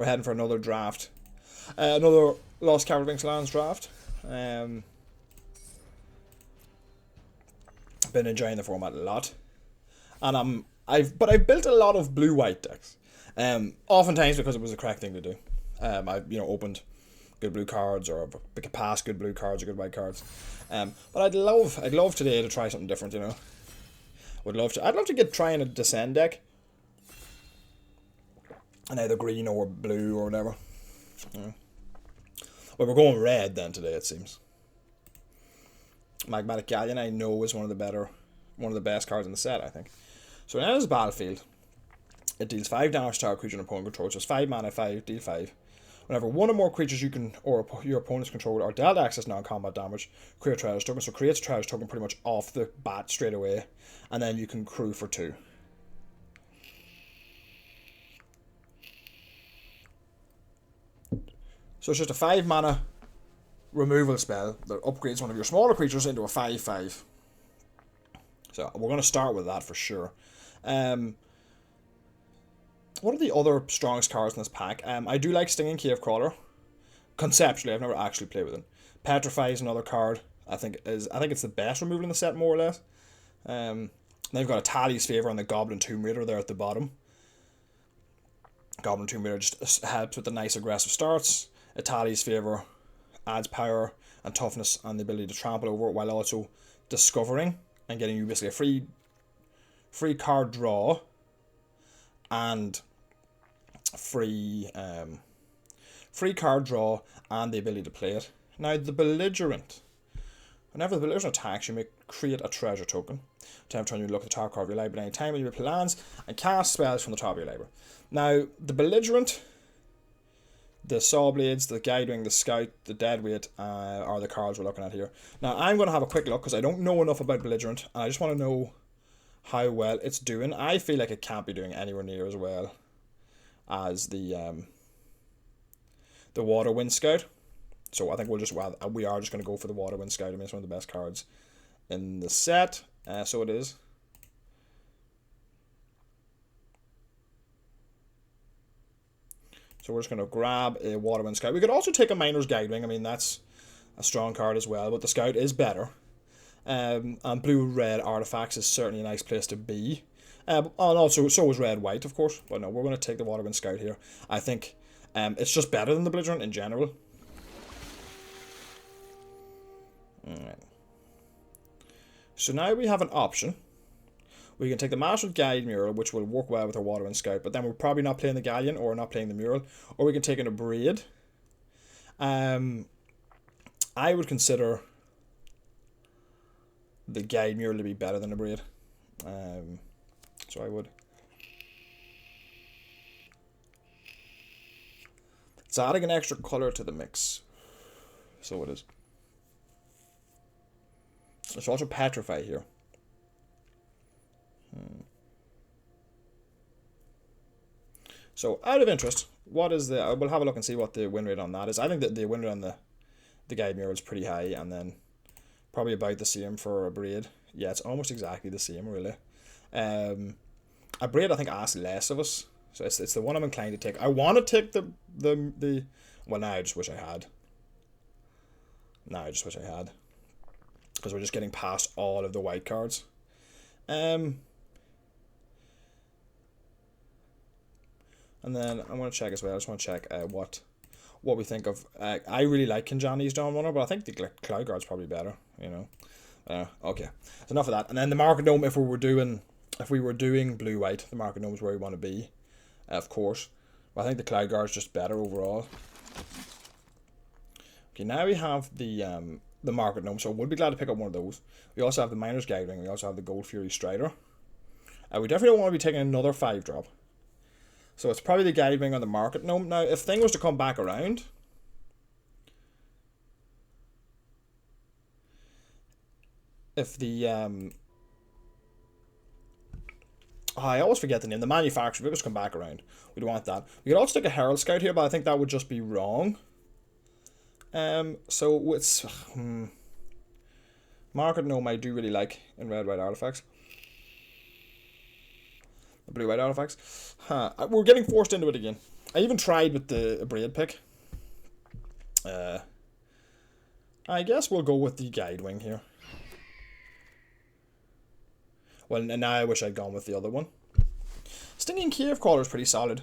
we're heading for another draft. Another Lost Caverns Lands draft. Been enjoying the format a lot. And I've built a lot of blue-white decks. Oftentimes because it was the correct thing to do. I've opened good blue cards, or past good blue cards or good white cards. But I'd love today to try something different. I'd love to trying a descend deck, and either green or blue or whatever. Well, we're going red then today, it seems. Magmatic Galleon, I know, is one of the best cards in the set, I think. So when it enters the battlefield, it deals 5 damage to our creature and opponent controls. So it's 5 mana, 5, deal 5. Whenever one or more creatures you can or your opponent's control are dealt access non-combat damage, create a treasure token. So creates a treasure token pretty much off the bat straight away, and then you can crew for 2. So it's just a 5 mana removal spell that upgrades one of your smaller creatures into a 5/5. So we're going to start with that for sure. What are the other strongest cards in this pack? I do like Stinging Cave Crawler. Conceptually, I've never actually played with it. Petrify is another card. I think it's the best removal in the set, more or less. They've got a Tally's Favor on the Goblin Tomb Raider there at the bottom. Goblin Tomb Raider just helps with the nice aggressive starts. A Tally's Favor adds power and toughness and the ability to trample over it, while also discovering and getting you basically a free card draw and free card draw and the ability to play it. Now the Belligerent. Whenever the Belligerent attacks, you may create a treasure token. Time turn, you look at the top card of your library any time when you play lands and cast spells from the top of your library. Now the Belligerent, the Sawblades, the Guidewing, the Scout, the Deadweight are the cards we're looking at here. Now I'm going to have a quick look because I don't know enough about Belligerent, and I just want to know how well it's doing. I feel like it can't be doing anywhere near as well as the Waterwind Scout. So I think we are just going to go for the Waterwind Scout. I mean, it's one of the best cards in the set. So it is. So we're just going to grab a Waterwind Scout. We could also take a Miner's Guidewing. I mean, that's a strong card as well, but the Scout is better. And blue-red artifacts is certainly a nice place to be. And also, so is red-white, of course. But no, we're going to take the Waterwind Scout here. I think it's just better than the Belligerent in general. Alright. So now we have an option. We can take the Master's Guide Mural, which will work well with our Waterwind Scout, but then we're probably not playing the Galleon or not playing the Mural. Or we can take an Abrade. I would consider the Guide Mural to be better than Abrade. So I would. It's adding an extra colour to the mix. So it is. There's also Petrify here. So, out of interest, what is the... We'll have a look and see what the win rate on that is. I think that the win rate on the Guide Mural is pretty high, and then probably about the same for Abrade. Yeah, it's almost exactly the same, really. Abrade, I think, asks less of us. So it's the one I'm inclined to take. I want to take the well, now I just wish I had. Because we're just getting past all of the white cards. And then I want to check as well. I just want to check what we think of. I really like Kinjani's Dawn Runner, but I think the Cloud Guard's probably better. Okay, so enough of that. And then the Market Gnome, if we were doing blue-white, the Market Gnome is where we want to be, of course. But I think the Cloud Guard's just better overall. Okay, now we have the Market Gnome, so we'll be glad to pick up one of those. We also have the Miner's Guidewing. We also have the Gold Fury Strider. We definitely don't want to be taking another 5-drop. So it's probably the Guidewing on the Market Gnome. Now, if thing was to come back around, if the I always forget the name. The Manufacturer, if it was to come back around, we'd want that. We could also take a Herald Scout here, but I think that would just be wrong. So it's Market Gnome I do really like in red-white artifacts. Blue-white artifacts. We're getting forced into it again. I even tried with the braid pick. I guess we'll go with the guide wing here. Well, now I wish I'd gone with the other one. Stinging Cave Crawler is pretty solid.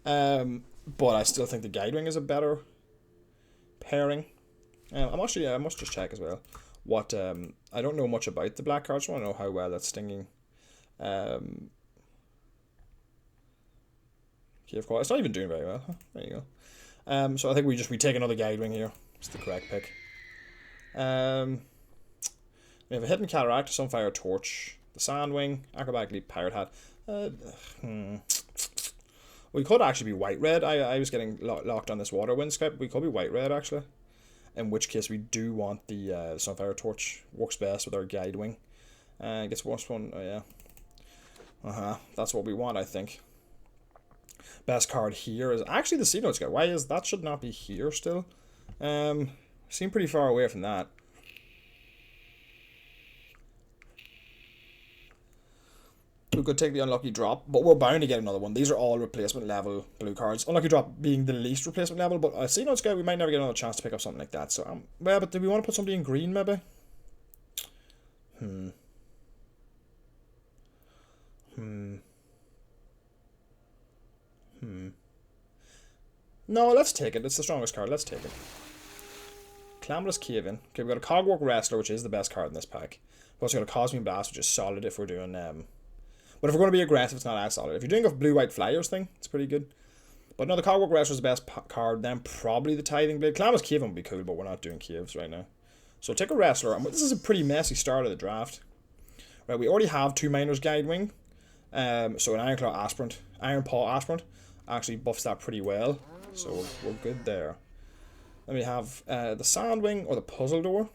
But I still think the guide wing is a better pairing. I must just check as well. What I don't know much about the black cards. I want to know how well that's stinging. Cave Crawler. It's not even doing very well. Huh? There you go. So I think we take another guide wing here. It's the correct pick. We have a Hidden Cataract, Sunfire Torch, the Sandwing, Acrobatic Leap, Pirate Hat. We could actually be white-red. I was getting locked on this Water Wind script. We could be white-red, actually. In which case, we do want the Sunfire Torch. Works best with our Guide Wing. Gets worse one. Oh, yeah. That's what we want, I think. Best card here is actually the C-Notes guy. Why is that? Should not be here still. Seem pretty far away from that. We could take the unlucky drop, but we're bound to get another one. These are all replacement level blue cards. Unlucky drop being the least replacement level, but I see no scout. We might never get another chance to pick up something like that. So, well, but do we want to put somebody in green maybe? No, let's take it. It's the strongest card. Let's take it. Calamitous Cave-In. Okay, we've got a Cogwork Wrestler, which is the best card in this pack. We've also got a Cosmic Blast, which is solid if we're doing... But if we're going to be aggressive, it's not as solid. If you're doing a blue-white flyers thing, it's pretty good. But no, the Cogwork Wrestler is the best card. Then probably the Tithing Blade. Calamitous Cave-In would be cool, but we're not doing caves right now. So take a Wrestler. This is a pretty messy start of the draft. Right, we already have 2 Miner's Guide Wing. So an Ironclaw Aspirant, Iron Paw Aspirant actually buffs that pretty well. So we're good there. Then we have the Sandwing or the Puzzle Door.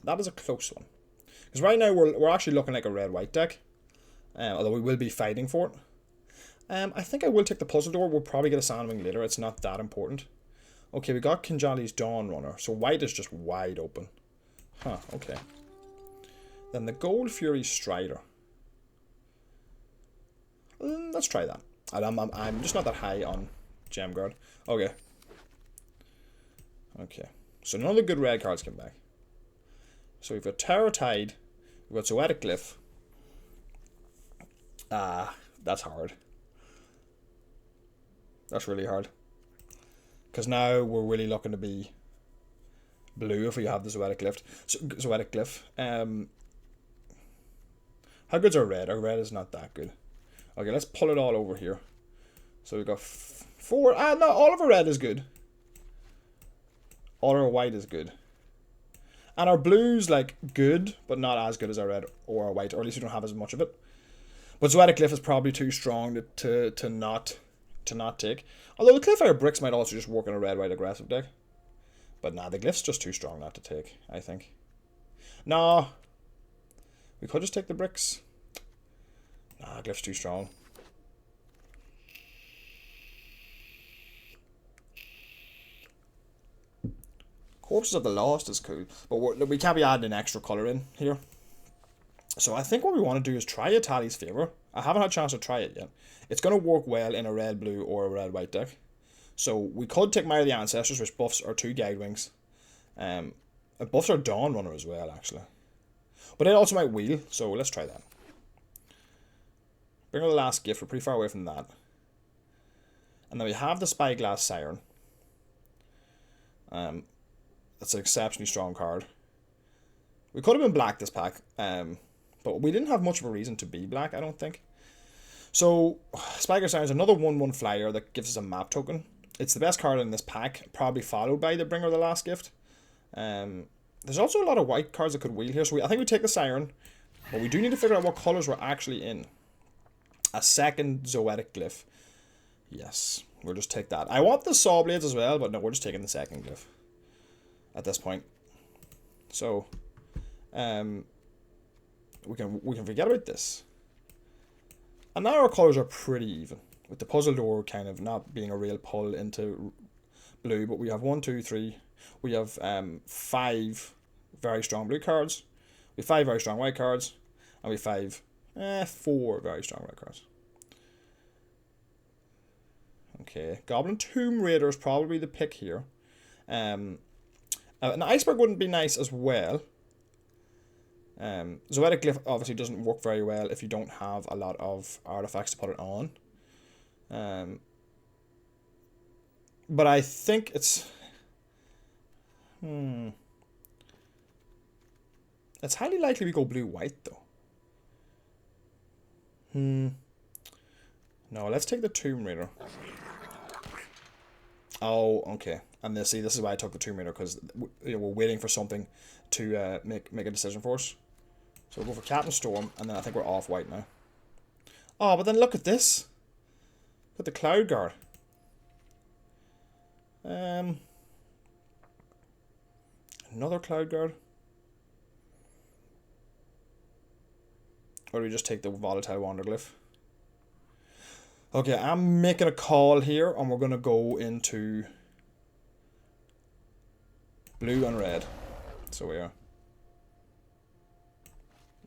That is a close one. Because right now we're actually looking like a red-white deck. Although we will be fighting for it. I think I will take the Puzzle Door. We'll probably get a Sandwing later. It's not that important. Okay, we got Kinjali's Dawn Runner. So white is just wide open. Huh, okay. Then the Gold Fury Strider. Let's try that. I'm just not that high on Gem Guard. Okay. Okay. So none of the good red cards came back. So we've got Terror Tide. We've got Zoetic Glyph. That's hard. That's really hard. Because now we're really looking to be blue if we have the Zoetic Glyph. Zoetic Glyph. How good's our red? Our red is not that good. Okay, let's pull it all over here. So we've got 4. No, all of our red is good. All our white is good. And our blue's like good, but not as good as our red or our white, or at least we don't have as much of it. But Zoetic Glyph is probably too strong to not take. Although the Cliffire Bricks might also just work in a red-white aggressive deck. But nah, the Glyph's just too strong not to take, I think. Nah. We could just take the bricks. Nah, Glyph's too strong. Corpses of the Lost is cool, but we can't be adding an extra colour in here. So I think what we want to do is try Atali's Favor. I haven't had a chance to try it yet. It's going to work well in a red-blue or a red-white deck. So we could take Mire the Ancestors, which buffs our 2 Guide Wings. It buffs our Dawn Runner as well, actually. But it also might wheel, so let's try that. Bring her the Last Gift. We're pretty far away from that. And then we have the Spyglass Siren. That's an exceptionally strong card. We could have been black this pack, but we didn't have much of a reason to be black, I don't think. So, Spyglass Siren is another 1/1 flyer that gives us a map token. It's the best card in this pack, probably followed by the Bringer of the Last Gift. There's also a lot of white cards that could wheel here, so I think we take the Siren, but we do need to figure out what colours we're actually in. A second Zoetic Glyph. Yes, we'll just take that. I want the Saw Blades as well, but no, we're just taking the second Glyph at this point. So, we can forget about this. And now our colours are pretty even, with the Puzzle Door kind of not being a real pull into blue, but we have 1, 2, 3. We have 5 very strong blue cards. We have 5 very strong white cards. And we have 4 very strong red cards. Okay, Goblin Tomb Raider is probably the pick here. An Iceberg wouldn't be nice as well. Zoetic Glyph obviously doesn't work very well if you don't have a lot of artifacts to put it on. But I think it's... It's highly likely we go blue-white, though. No, let's take the Tomb Raider. Oh, okay. And this is why I took the Tomb Raider, because we're waiting for something to make a decision for us. So we'll go for Captain Storm, and then I think we're off white now. Oh, but then look at this. Look at the Cloud Guard. Another Cloud Guard. Or do we just take the Volatile Wanderglyph? Okay, I'm making a call here, and we're going to go into blue and red. So we are.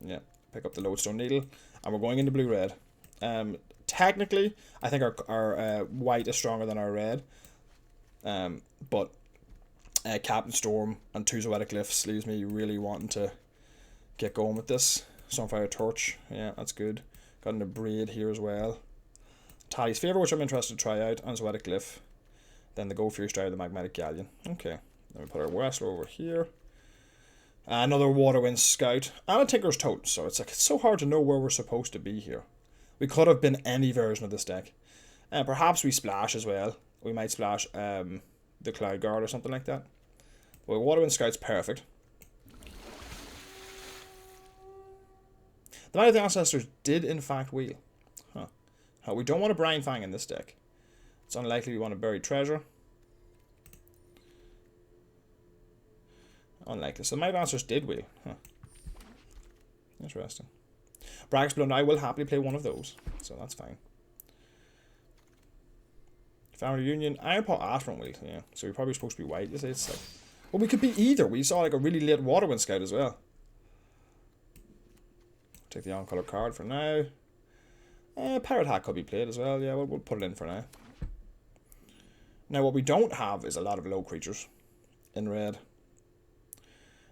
Yeah, pick up the Lodestone Needle, and we're going into blue-red. Technically, I think our white is stronger than our red. But Captain Storm and 2 Zoetic Glyphs leaves me really wanting to get going with this. Sunfire Torch, yeah, that's good. Got an Braid here as well. Tally's Favour, which I'm interested to try out, and Zoetic Glyph. Then the Go Fury Strider, the Magmatic Galleon. Okay, then we put our Wrestler over here. Another Waterwind Scout, and a Tinker's Tote. So it's so hard to know where we're supposed to be here. We could have been any version of this deck. Perhaps we splash as well. We might splash the Cloud Guard or something like that. Well, Waterwind Scout's perfect. The Might of the Ancestors did in fact wheel. We don't want a Brine Fang in this deck. It's unlikely we want a Buried Treasure. Unlikely. So the Might of the Ancestors did wheel. Interesting. Bragg's Blunder, I will happily play one of those. So that's fine. Family Union, Ironpaw Aspirant wheel. Yeah, so we're probably supposed to be white. It's like... Well, we could be either. We saw like a really late Waterwind Scout as well. Take the on-color card for now. Pirate Hat could be played as well. Yeah, we'll put it in for now. Now, what we don't have is a lot of low creatures in red.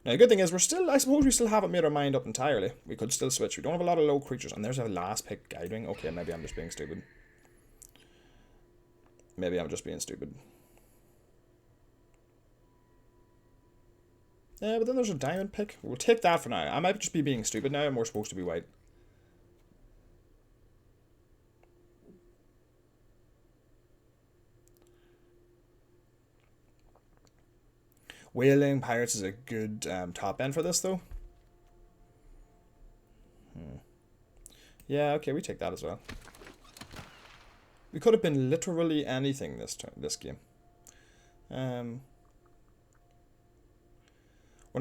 Now, the good thing is I suppose we still haven't made our mind up entirely. We could still switch. We don't have a lot of low creatures. And there's a last pick Guidewing. Okay, maybe I'm just being stupid. Maybe I'm just being stupid. Yeah, but then there's a diamond pick. We'll take that for now. I might just be being stupid now, and we're supposed to be white. Whaling Pirates is a good top end for this, though. Yeah, okay, we take that as well. We could have been literally anything this game. We're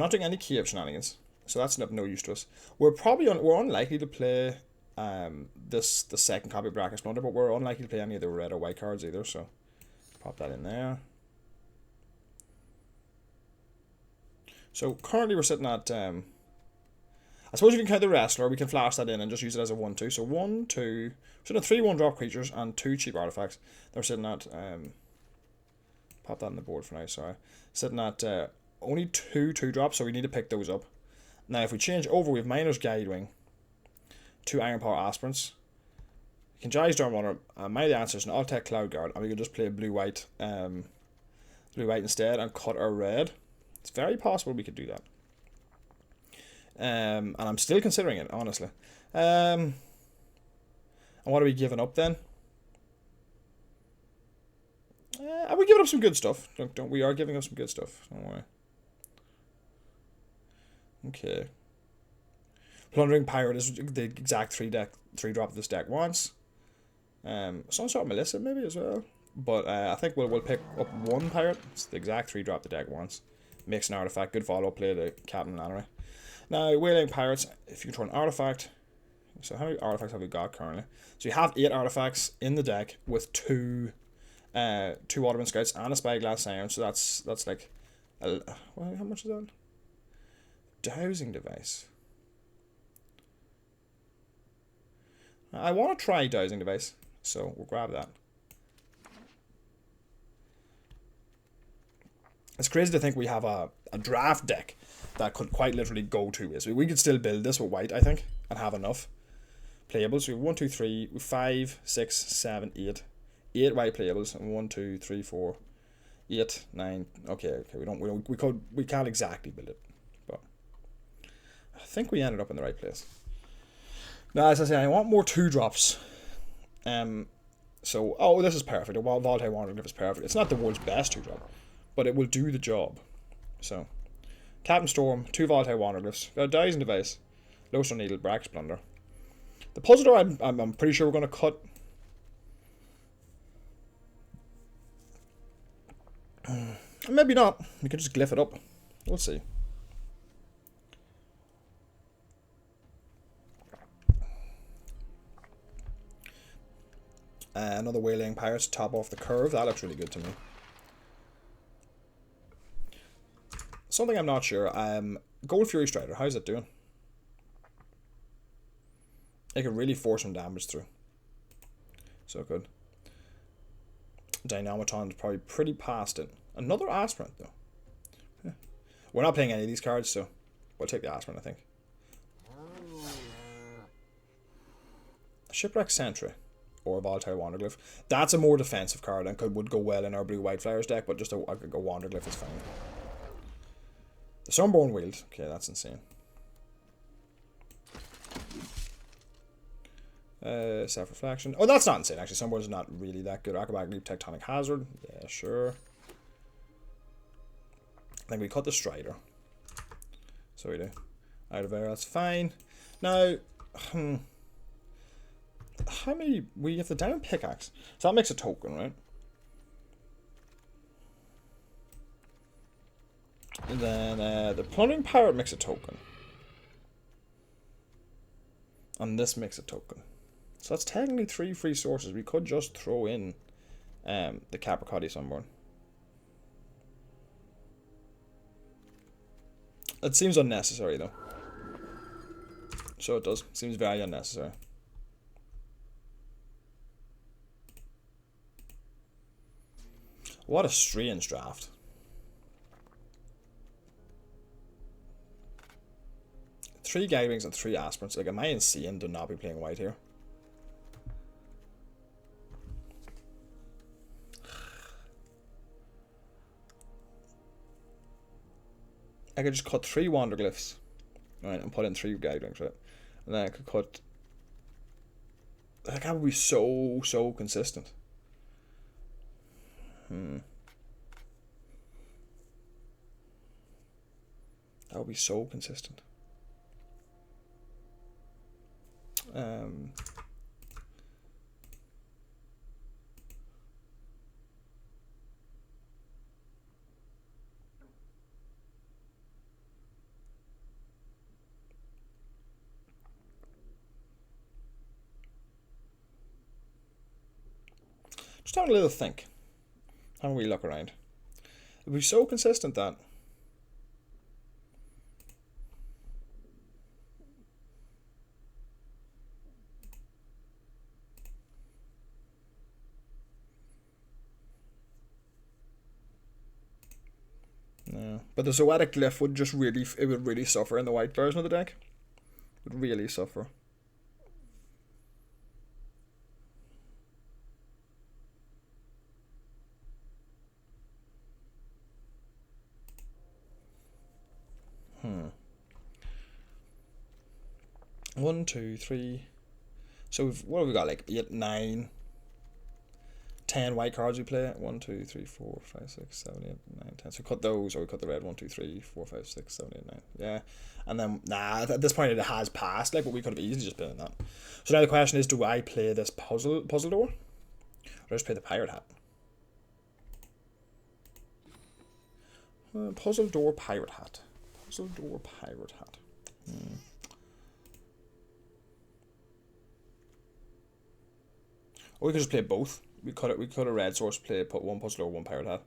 not doing any cave shenanigans, so that's of no use to us. We're unlikely to play the second copy of Bracken Splunder, but we're unlikely to play any of the red or white cards either, so pop that in there. So currently we're sitting at, I suppose if you can count the Wrestler, we can flash that in and just use it as a 1-2. So 1, 2, we're sitting at 3 1-drop creatures and 2 cheap artifacts. Then we're sitting at, pop that on the board for now, sorry. Sitting at only 2 2-drops, so we need to pick those up. Now if we change over, we have Miner's Guidewing, 2 Ironpaw Aspirants, Kinjai's Dormrunner, Might of the Ancestors, and Alt-Tech Cloud Guard, and we can just play blue-white instead and cut our red. It's very possible we could do that. And I'm still considering it, honestly. And what are we giving up then? Are we giving up some good stuff? We are giving up some good stuff. Don't worry. Okay. Plundering Pirate is the exact 3-drop this deck wants. Some sort of Melissa maybe as well. But I think we'll pick up 1 Pirate. It's the exact 3-drop the deck wants. Makes an artifact. Good follow-up play to Captain Lannery. Now, Whaling Pirates, if you control an artifact... So how many artifacts have we got currently? So you have 8 artifacts in the deck with 2 Waterwind Scouts and a Spyglass Siren. So that's like... how much is that? Dowsing device. I want to try dowsing device, so we'll grab that. It's crazy to think we have a draft deck that could quite literally go two ways. We could still build this with white, I think, and have enough playables. So we have 1, 2, 3, 5, 6, 7, 8. 8 white playables, and 1, 2, 3, 4, 8, 9. Okay, we can't exactly build it, but I think we ended up in the right place. Now, as I say, I want more 2-drops. So, oh, this is perfect. A Volatile Wanderglyph is perfect. It's not the world's best 2-drop, but it will do the job. So, Captain Storm, 2 Volatile Wanderglyphs, got a Dowsing Device, Lowstone Needle, Brax Plunder. The Puzzle Door, I'm pretty sure we're going to cut. Maybe not. We can just glyph it up. We'll see. Another Waylaying Pirate to top off the curve. That looks really good to me. Something I'm not sure. Gold Fury Strider. How's it doing? It could really force some damage through. So good. Dynamaton's probably pretty past it. Another Aspirant, though. Yeah. We're not playing any of these cards, so we'll take the Aspirant, I think. Shipwreck Sentry. Or a Volatile Wanderglyph. That's a more defensive card and would go well in our blue-white Flyers deck, but just a Wanderglyph is fine. The Sunborn Wield. Okay, that's insane. Self-Reflection. Oh, that's not insane, actually. Sunborn is not really that good. Acrobatic Leap, Tectonic Hazard. Yeah, sure. I think we cut the Strider. So we do. Out of air, that's fine. Now, how many... We have the Diamond Pickaxe. So that makes a token, right? And then the Plundering Pirate makes a token. And this makes a token. So that's technically 3 free sources. We could just throw in the Capricotti Sunborn. It seems unnecessary, though. So it does. Seems very unnecessary. What a strange draft. 3 Guidewings and 3 Aspirants. Like, am I insane to not be playing white here? I could just cut 3 Wanderglyphs, right, and put in 3 Guidewings, right? And then I could cut... Like, that would be so consistent. That would be so consistent. Just having a little think. How do we look around? It would be so consistent that. No. But the Zoetic Glyph would just really, it would really suffer in the white version of the deck. It would really suffer. One, two, three. So what have we got? Like 8, 9, 10 white cards we play. 1, 2, 3, 4, 5, 6, 7, 8, 9, 10. So we cut those, or we cut the red. 1, 2, 3, 4, 5, 6, 7, 8, 9. Yeah. And then at this point it has passed, like, but we could have easily just been in that. So now the question is, do I play this puzzle door? Or just play the Pirate Hat? Puzzle door Pirate Hat. Puzzle door Pirate Hat. Or we could just play both. We cut a red source, put 1 puzzle door, 1 Pirate Hat.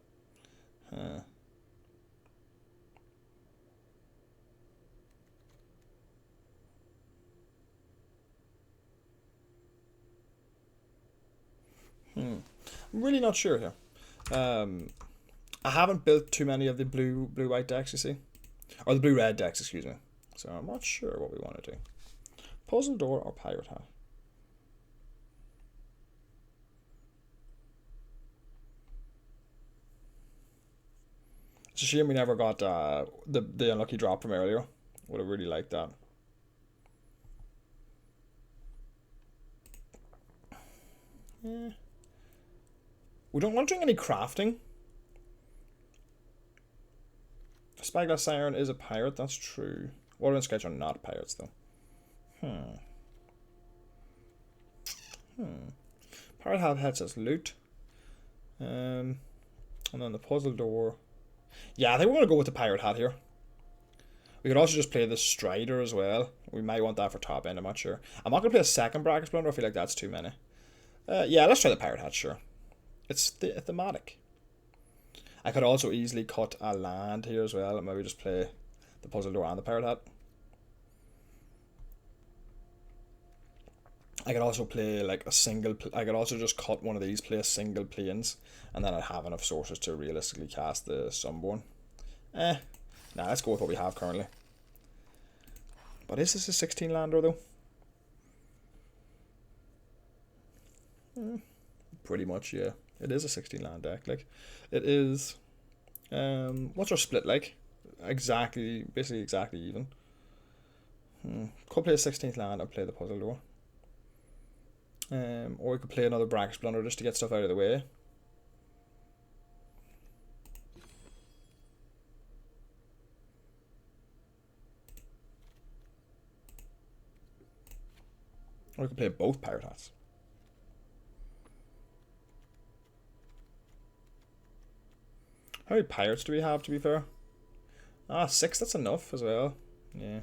I'm really not sure here. I haven't built too many of the blue-white decks, you see. Or the blue-red decks, excuse me. So I'm not sure what we want to do. Puzzle Door or Pirate Hat? It's a shame we never got the unlucky drop from earlier. Would have really liked that. Yeah. We don't want to do any crafting. Spyglass Siren is a pirate, that's true. Water and Sketch are not pirates, though. Pirate Hat says loot. And then the Puzzle Door. Yeah, I think we're going to go with the Pirate Hat here. We could also just play the Strider as well. We might want that for top end, I'm not sure. I'm not going to play a second Bracket Blunder, I feel like that's too many. Yeah, let's try the Pirate Hat, sure. It's thematic. I could also easily cut a land here as well, and maybe just play the Puzzle Door and the Pirate Hat. I could also play like a single. I could also just cut one of these, play a single planes, and then I'd have enough sources to realistically cast the Sunborn. Nah, let's go with what we have currently. But is this a 16 lander though? Pretty much, yeah. It is a 16 land deck. Like, it is. What's our split like? Basically exactly even. Could play a 16th land and play the Puzzle Door. Or we could play another Bracket Blunder just to get stuff out of the way. Or we could play both Pirate Hats. How many pirates do we have, to be fair? 6, that's enough as well. Yeah.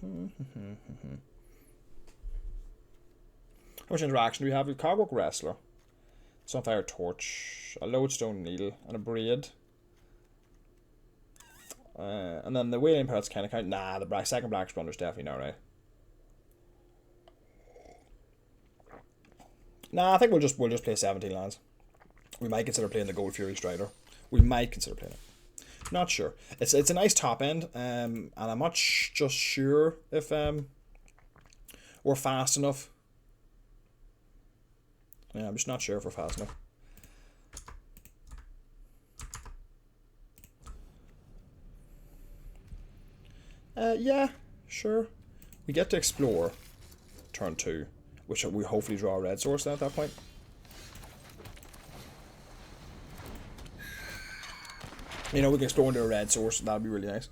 How much interaction do we have? We have Cogwork Wrestler, Sunfire Torch, a Lodestone Needle, and a Braid. And then the Wailing Pirates kind of count. Nah, the second Black Blunder's definitely not right. Nah, I think we'll just play 17 lands. We might consider playing the Gold Fury Strider. We might consider playing it. Not sure. It's a nice top end, and I'm not just sure if we're fast enough. Yeah, I'm just not sure if we're fast enough. Yeah, sure. We get to explore turn 2, which we hopefully draw a red source then at that point. You know, we can explore into a red source, that'd be really nice.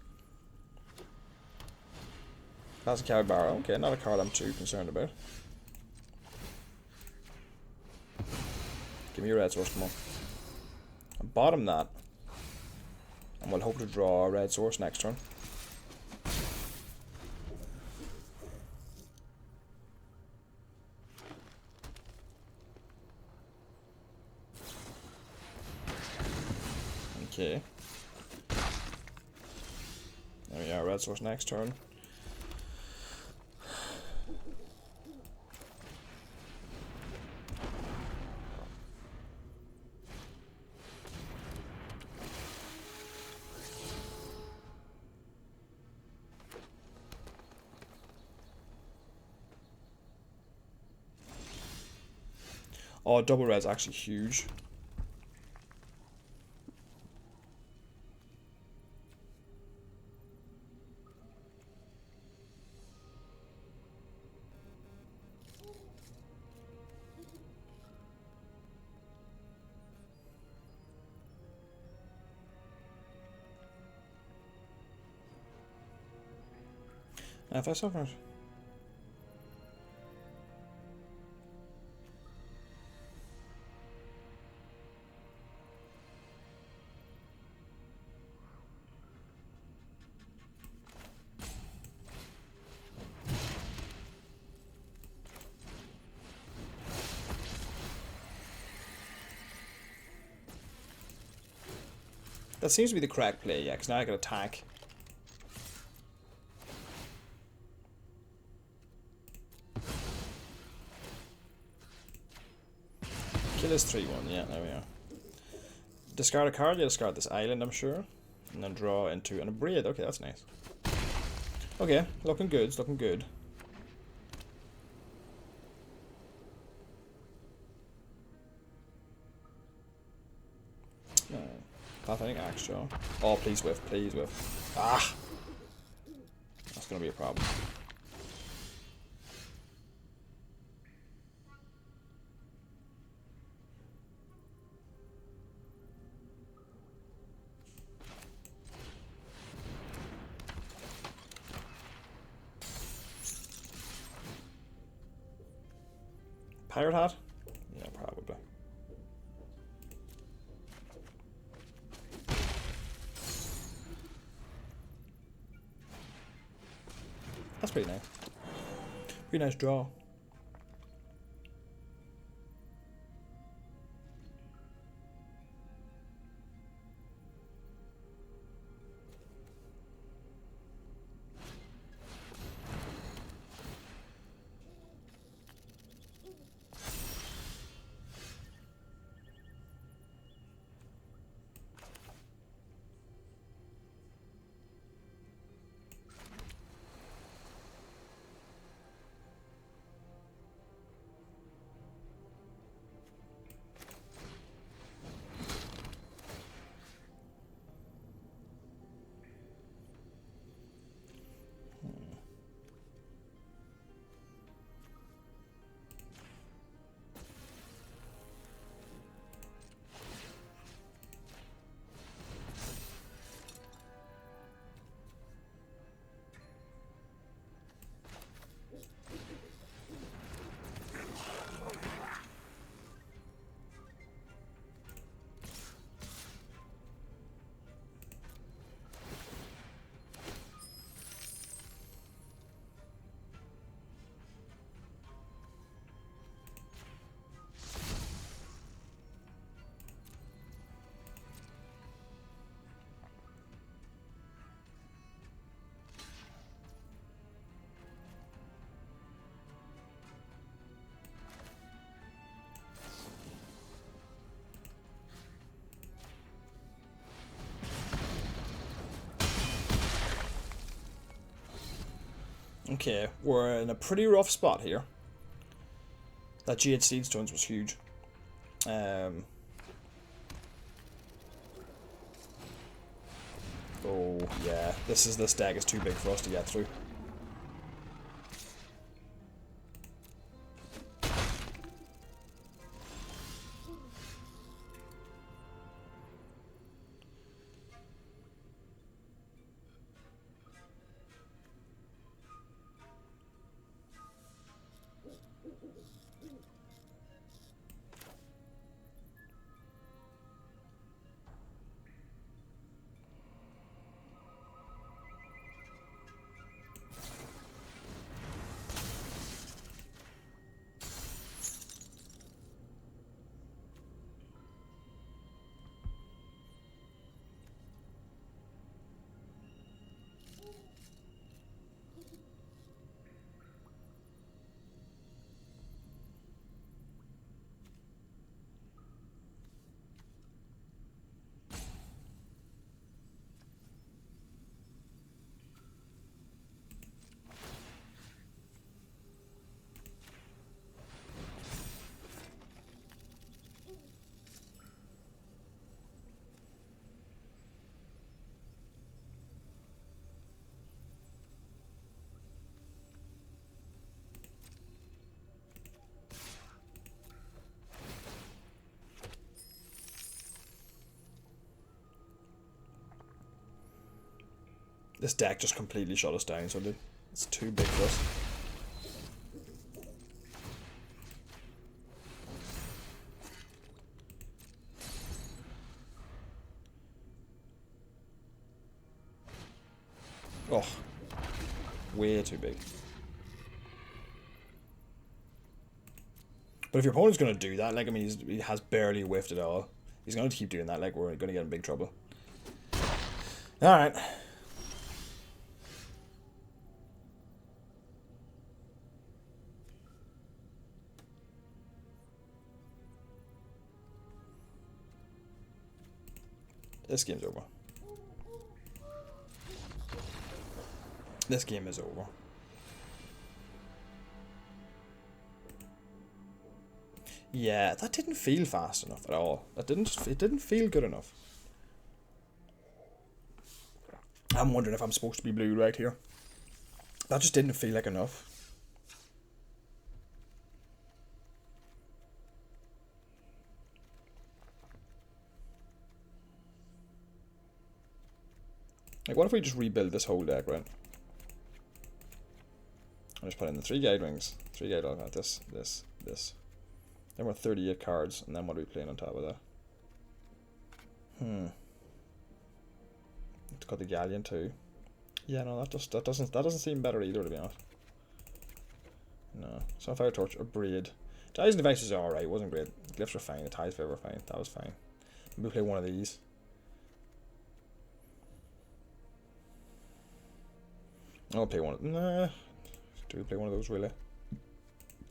That's a card barrel. Okay, not a card I'm too concerned about. Give me a red source, come on. And bottom that. And we'll hope to draw a red source next turn. Okay. There we are, red source next turn. Oh, double red's actually huge. If I suffer. That seems to be the correct play, yeah, because now I can attack. Kill is 3-1, yeah, there we are. Discard a card, you discard this island, I'm sure. And then draw into an Abrade. Okay, that's nice. Okay, looking good, it's looking good. Pathfinding Axe Jaw. Oh, please whiff, please whiff. Ah! That's gonna be a problem. Pirate Hat? Yeah, probably. That's pretty nice. Pretty nice draw. Okay, we're in a pretty rough spot here. That Jade Seed Stones was huge. Oh, yeah. This deck is too big for us to get through. This deck just completely shut us down, so it's too big for us. Oh, way too big. But if your opponent's going to do that, like, I mean, he has barely whiffed at all. He's going to keep doing that, like, we're going to get in big trouble. Alright. This game's over. This game is over. Yeah, that didn't feel fast enough at all. It didn't feel good enough. I'm wondering if I'm supposed to be blue right here. That just didn't feel like enough. Like, what if we just rebuild this whole deck, right? I'll just put in the 3 guide rings. 3 guide, I'll this. Then we're 38 cards, and then what are we playing on top of that? Let's got the Galleon too. Yeah, no, that doesn't seem better either, to be honest. No. Sunfire Torch or Braid. Ties and Devices are alright, wasn't great. Glyphs are fine, the Ties Favor were fine. That was fine. Maybe play one of these. I'll play one of them. Nah. Do we play one of those really?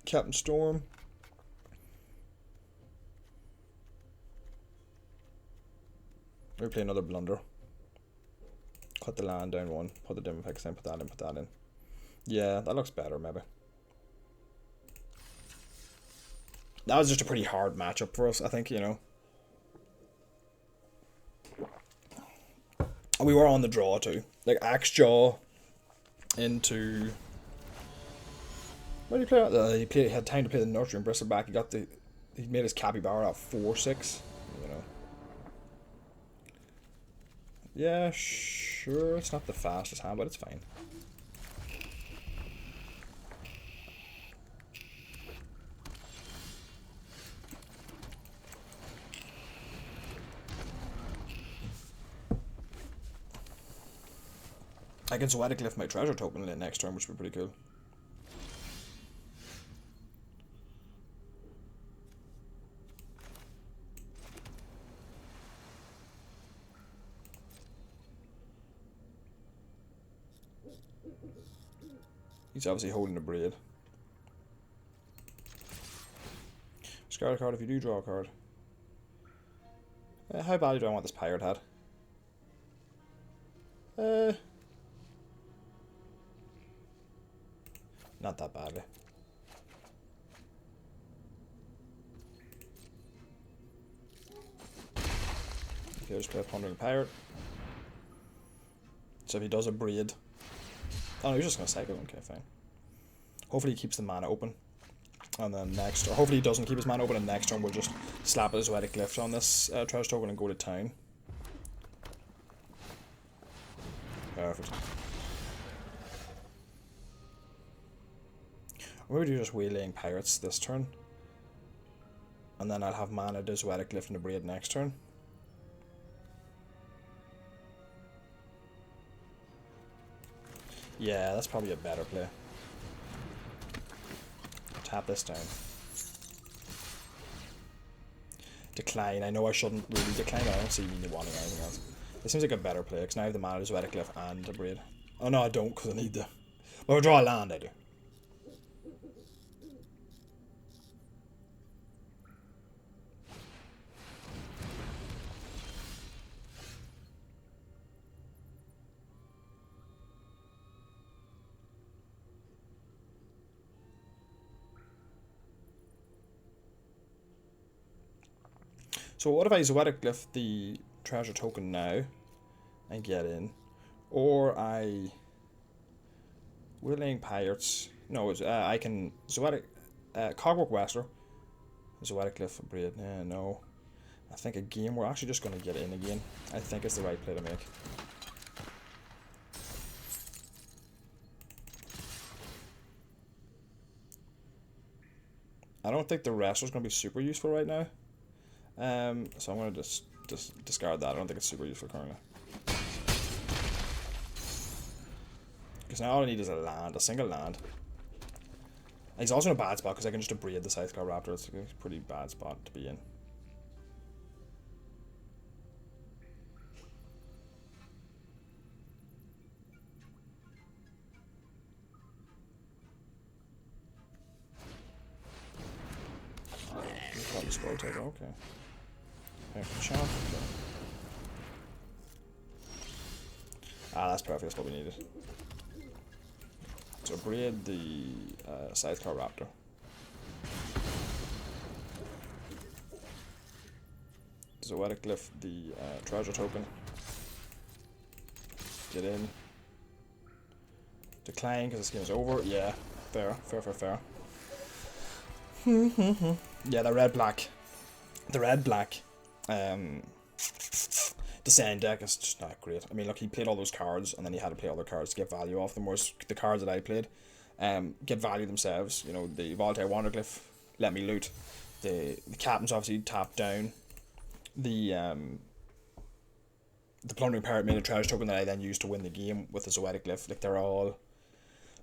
Captain Storm. Maybe play another Blunder. Cut the land down 1. Put the dim effects in. Put that in. Yeah, that looks better maybe. That was just a pretty hard matchup for us, I think, you know. We were on the draw too. Like Axe Jaw into... What did he play? He had time to play the Nurturing Bristleback. He made his Capybara at 4-6. You know. Yeah, sure. It's not the fastest hand, but it's fine. I can Zoetic lift my treasure token in the next turn, which would be pretty cool. He's obviously holding a Braid. Discard a card if you do draw a card. How badly do I want this Pirate Hat? Not that badly. Okay, just play a Pondering Pirate. So if he does a Braid... Oh no, he's just going to cycle. Okay, fine. Hopefully he keeps the mana open. And then next... Or hopefully he doesn't keep his mana open, and next turn we'll just slap a Zoetic Glyph on this treasure token and go to town. Perfect. Or maybe do just Waylaying Pirates this turn. And then I'll have mana to Zoetic Glyph and the Braid next turn. Yeah, that's probably a better play. Tap this down. Decline. I know I shouldn't really decline, but I don't see me wanting anything else. It seems like a better play, because now I have the mana to Zoetic Glyph and a Braid. Oh no, I don't, because I need the... Well, if I draw a land, I do. So what if I Zoetic Glyph the treasure token now and get in? Or I... Waylaying Pirates... No, I can Zoetic... Cogwork Wester. Zoetic Glyph Braid. No. I think again, we're actually just going to get in again. I think it's the right play to make. I don't think the Wrestler's going to be super useful right now. So I'm going to just discard that. I don't think it's super useful currently. Because now all I need is a land, a single land. And he's also in a bad spot because I can just Braid the Scythe Raptor. It's a pretty bad spot to be in. Probably Scroll Taker, okay. Champ. Ah, that's perfect. That's what we needed. So braid the Sidecar Raptor. Zoetic Glyph the treasure token. Get in. Decline because this game is over. Yeah, fair. Yeah, the red-black. The red-black Descend deck is just not great. I mean, look, he played all those cards, and then he had to play other cards to get value off them, whereas the cards that I played get value themselves. You know, the Voltaire Wanderglyph let me loot. The Captain's obviously tapped down. The Plundering Pirate made a treasure token that I then used to win the game with the Zoetic Glyph. Like, they're all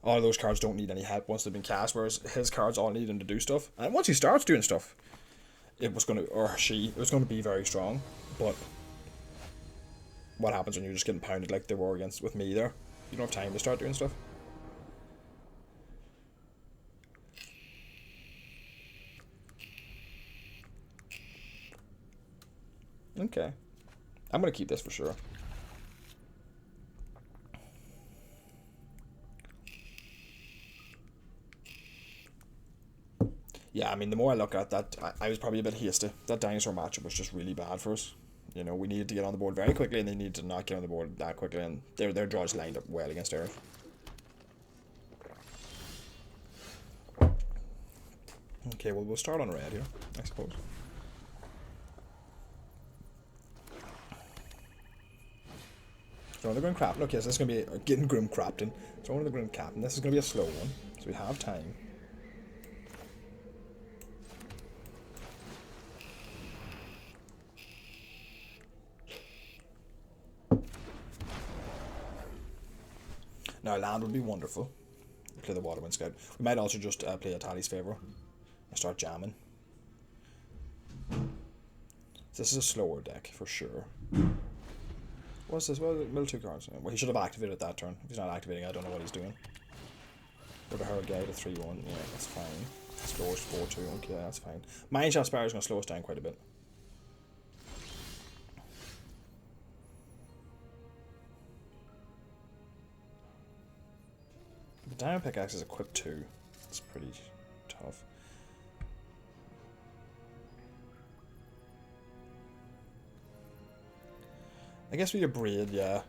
of those cards don't need any help once they've been cast, whereas his cards all need him to do stuff. And once he starts doing stuff, it was going to be very strong. But what happens when you're just getting pounded like they were against with me there? You don't have time to start doing stuff. Okay. I'm going to keep this for sure. Yeah, I mean, the more I look at that, I was probably a bit hasty. That dinosaur matchup was just really bad for us. You know, we needed to get on the board very quickly, and they needed to not get on the board that quickly, and their draws lined up well against ours. Okay, well, we'll start on red here, I suppose. So the Grim Captain. Okay, so this is going to be getting Grim Captain. So one of the Grim Captain. This is going to be a slow one, so we have time. Now, land would be wonderful. Play the Waterwind Scout. We might also just play a Tally's Favour and start jamming. This is a slower deck, for sure. What's this? Well, middle 2 cards. Well, he should have activated that turn. If he's not activating, I don't know what he's doing. Go to Herald Guy to 3-1. Yeah, that's fine. Scores 4-2. Okay, that's fine. Mineshaft Spire is going to slow us down quite a bit. The Diamond Pickaxe is equipped too. It's pretty tough. I guess we could braid, yeah.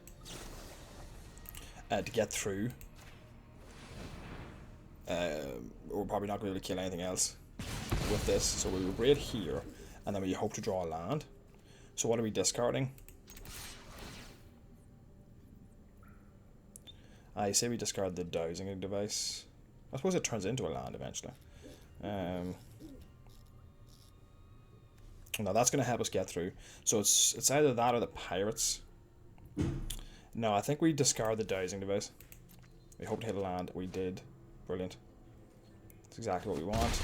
To get through. We're probably not going to be able to kill anything else with this. So we will braid here, and then we hope to draw a land. So what are we discarding? I say we discard the dowsing device. I suppose it turns into a land eventually. No, that's going to help us get through. So it's either that or the pirates. No, I think we discard the dowsing device. We hope to hit a land. We did. Brilliant. That's exactly what we want.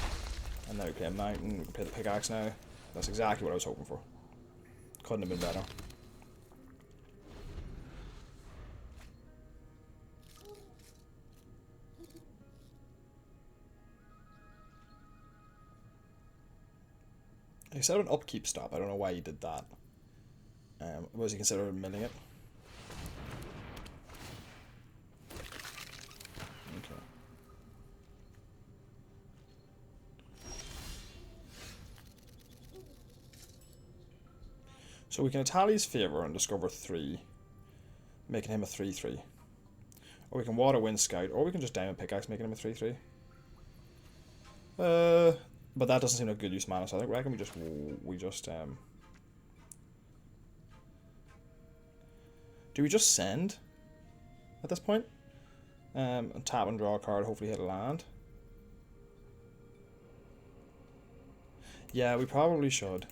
And now we play a mountain. We can play the pickaxe now. That's exactly what I was hoping for. Couldn't have been better. He set an upkeep stop. I don't know why he did that. Was he considering milling it? Okay. So we can Tally's Favour and discover 3, making him a 3-3. Or we can Waterwind Scout, or we can just Diamond Pickaxe, making him a 3-3. But that doesn't seem like a good use of mana, so I reckon we just do we just send at this point? And tap and draw a card, hopefully hit a land. Yeah, we probably should.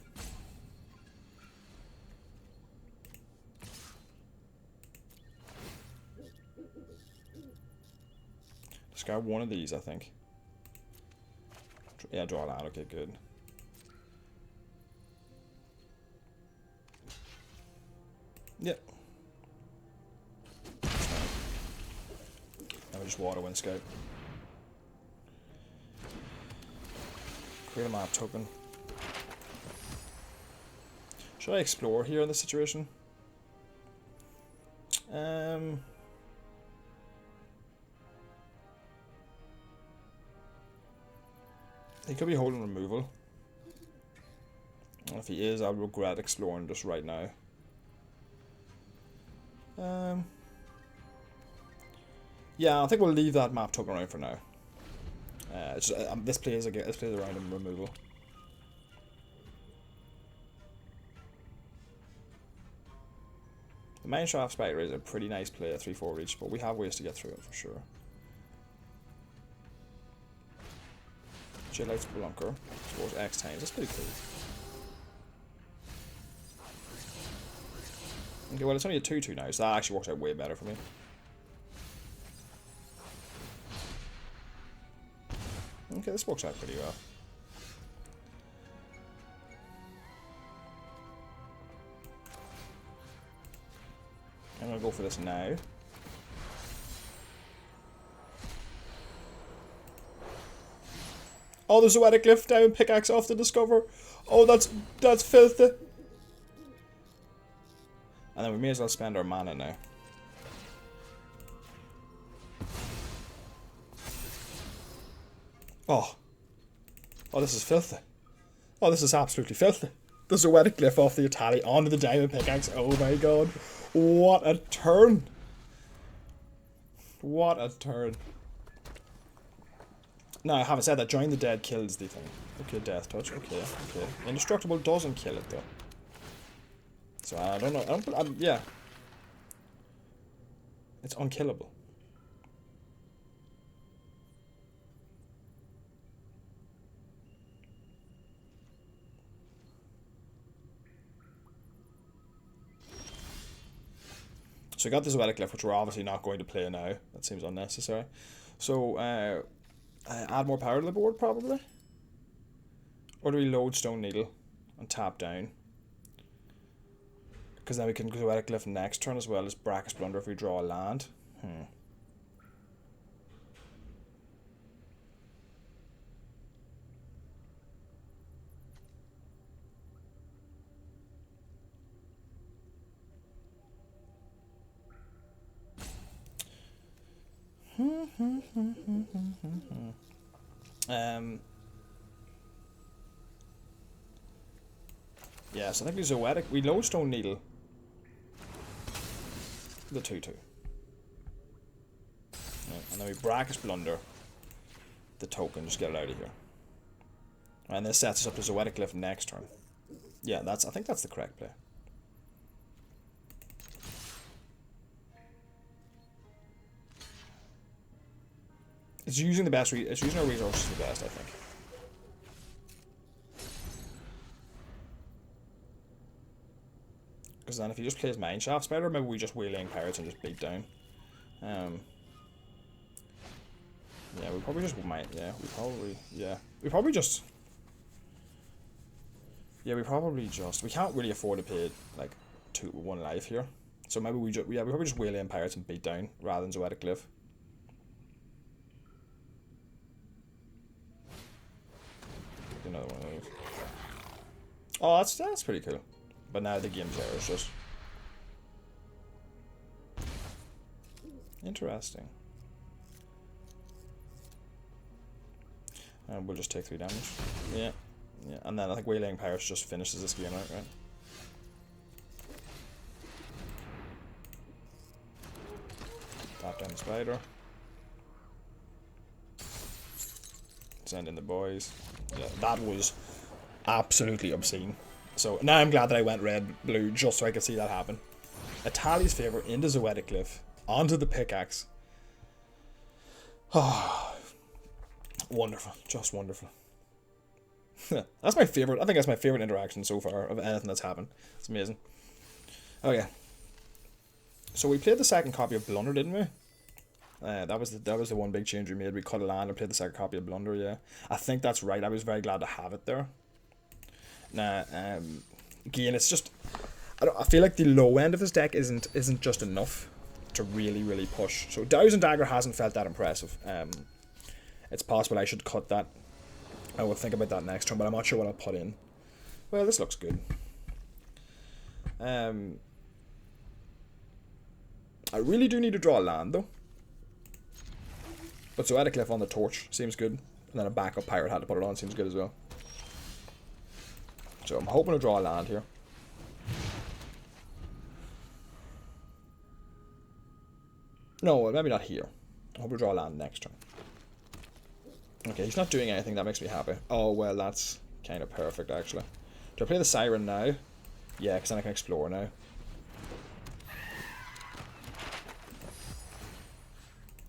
Discard one of these, I think. Yeah, draw a land. Okay, good. Yep. Now we just Waterwind Scout. Create a map token. Should I explore here in this situation? He could be holding removal. And if he is, I'll regret exploring this right now. Yeah, I think we'll leave that map token around for now. This plays around in removal. The Mineshaft Spider is a pretty nice play at 3-4 reach, but we have ways to get through it for sure. Light's Blunker, scores X times. That's pretty cool. Okay, well it's only a 2-2 now, so that actually works out way better for me. Okay, this works out pretty well. I'm gonna go for this now. Oh, there's a Zoetic Glyph down, pickaxe off to discover. Oh, that's filthy. And then we may as well spend our mana now. Oh. Oh, this is filthy. Oh, this is absolutely filthy. The Zoetic Glyph off the Itali onto the diamond pickaxe. Oh my god. What a turn. What a turn. No, I haven't said that. Join the Dead kills the thing. Okay, Death Touch. Okay. Indestructible doesn't kill it though. So I don't know. Yeah. It's unkillable. So we got this Zoetic Glyph, which we're obviously not going to play now. That seems unnecessary. So, add more power to the board, probably? Or do we load Stone Needle and tap down? Because then we can go Zoetic Glyph next turn as well as Brackus Blunder if we draw a land. Yeah, so I think we Zoetic. We load Stone Needle. The 2-2. Yeah, and then we Brackus Blunder the token, just get it out of here. And this sets us up to Zoetic Glyph next turn. Yeah, I think that's the correct play. It's using the best. It's using our resources the best, I think. Because then if he just plays Mineshaft Spider, maybe we just Waylaying Pirates and just beat down. Yeah, we probably just might. Yeah, we probably. Yeah, we probably just. Yeah, we can't really afford to pay like 1 life here. So maybe we probably just Waylaying Pirates and beat down rather than Zoetic Glyph. Another one of those. Oh, that's pretty cool. But now the game's there. It's just interesting. And we'll just take 3 damage. Yeah. And then I think Waylaying Pirates just finishes this game out, right? Tap down the spider. Send in the boys. Yeah, that was absolutely obscene. So now I'm glad that I went red-blue just so I could see that happen. Itali's favour into Zoetic Glyph, onto the pickaxe. Oh, wonderful, just wonderful. That's my favourite. I think that's my favourite interaction so far of anything that's happened. It's amazing. Okay. So we played the second copy of Blunder, didn't we? That was the one big change we made. We cut a land and played the second copy of Blunder. Yeah, I think that's right. I was very glad to have it there. Now, again, it's just I feel like the low end of this deck isn't just enough to really push. So Dows and Dagger hasn't felt that impressive. It's possible I should cut that. I will think about that next turn, but I'm not sure what I'll put in. Well, this looks good. I really do need to draw a land, though. But Zoetic Cliff on the torch seems good. And then a backup pirate had to put it on seems good as well. So I'm hoping to draw a land here. No, maybe not here. I hope to draw a land next turn. Okay, he's not doing anything that makes me happy. Oh, well, that's kind of perfect, actually. Do I play the Siren now? Yeah, because then I can explore now.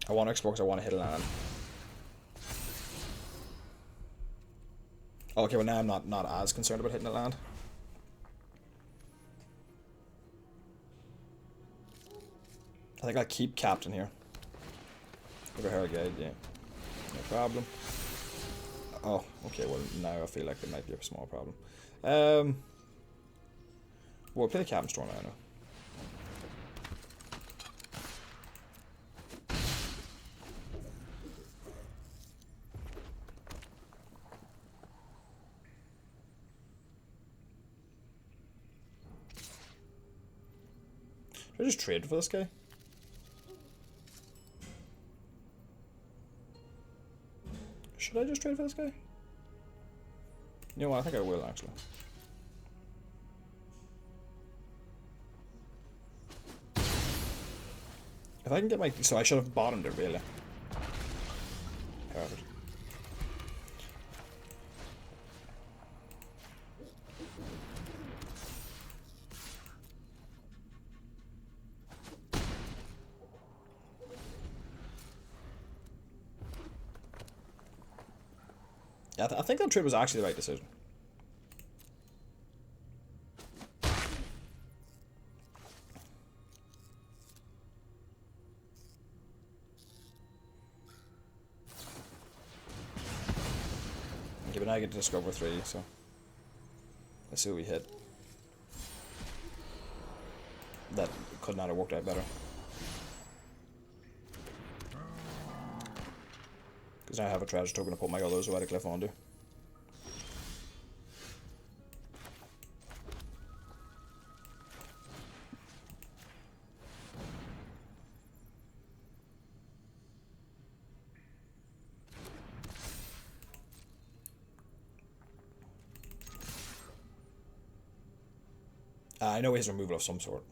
I want to explore because I want to hit a land. Okay, well now I'm not as concerned about hitting a land. I think I'll keep Captain here. Over here again, yeah. No problem. Oh, okay, well now I feel like there might be a small problem. We'll play the Captain Storm now. Should I just trade for this guy? Should I just trade for this guy? You know what, I think I will actually. If I can get my... So I should have bottomed it really. Perfect. Yeah, I think that trade was actually the right decision. Okay, but now I get to discover 3, so let's see what we hit. That could not have worked out better. Because now I have a treasure token to put my other Zoetic Cliff onto. I know he has removal of some sort.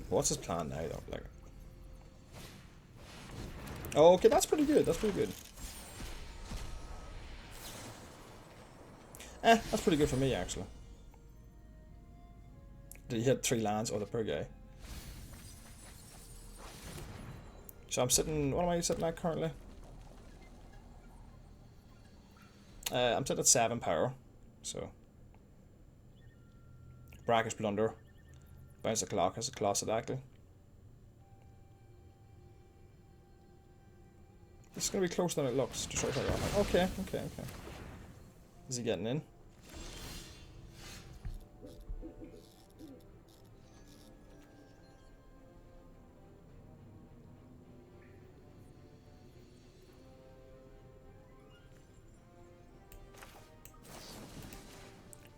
What's his plan now, though? Like, oh, okay, that's pretty good. That's pretty good. That's pretty good for me, actually. Did he hit 3 lands? Oh, the poor guy. So I'm sitting... What am I sitting at currently? I'm sitting at 7 power. So... Brackish Blunder. Bounce the clock as a Colossodactyl. This is going to be closer than it looks. Just right there. Okay. Is he getting in?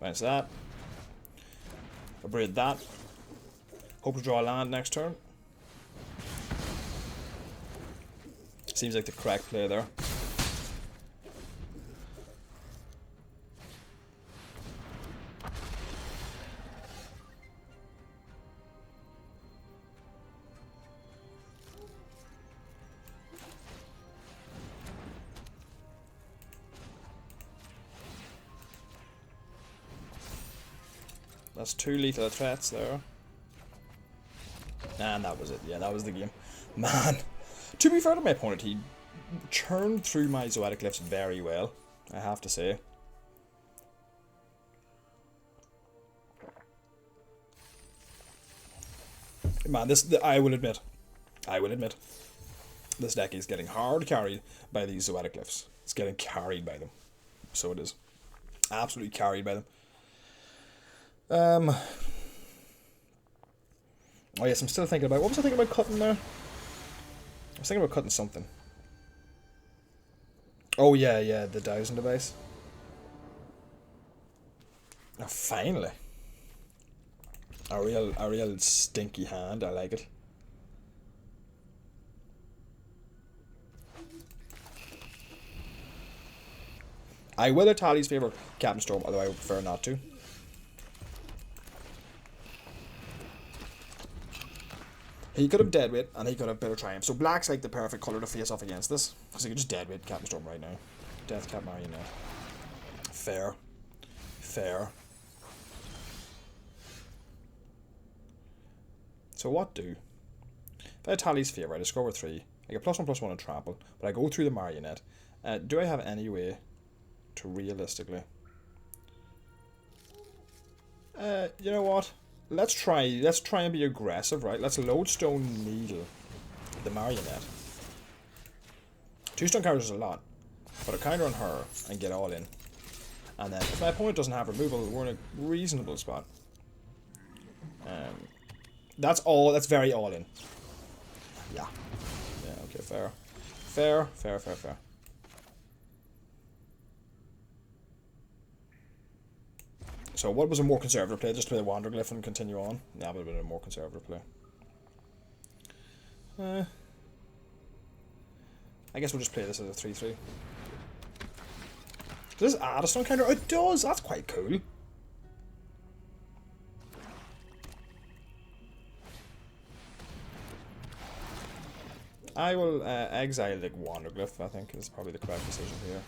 Bounce that. Abrade that. Hope to draw a land next turn. Seems like the correct play there. That's 2 lethal threats there. And that was it. Yeah, that was the game. Man, to be fair to my opponent, he churned through my Zoetic Glyphs very well, I have to say. Man, I will admit, this deck is getting hard carried by these Zoetic Glyphs. It's getting carried by them. So it is. Absolutely carried by them. Oh yes, I'm still thinking about... What was I thinking about cutting there? I was thinking about cutting something. Oh yeah, yeah, the dowsing device. Oh, finally. A real stinky hand, I like it. I will Itali's favour Captain Storm, although I would prefer not to. He could have deadweight, and he could have Bitter Triumph. So black's like the perfect colour to face off against this. Because he could just deadweight Captain Storm right now. Deathcap Marionette. Fair. Fair. So what do? If I Tally's favour, I discover 3. I get +1/+1 and trample, but I go through the Marionette. Do I have any way to realistically... you know what? Let's try and be aggressive, right? Let's Lodestone Needle the Marionette. 2 stone counters is a lot. Put a counter on her and get all in. And then if my opponent doesn't have removal, we're in a reasonable spot. That's all. That's very all in. Yeah. Yeah. Okay. Fair. Fair. Fair. Fair. Fair. So what was a more conservative play? Just play the Wanderglyph and continue on? That would have been a more conservative play. I guess we'll just play this as a 3-3. Does this add a stone counter? It does! That's quite cool. I will exile the Wanderglyph, I think, is probably the correct decision here.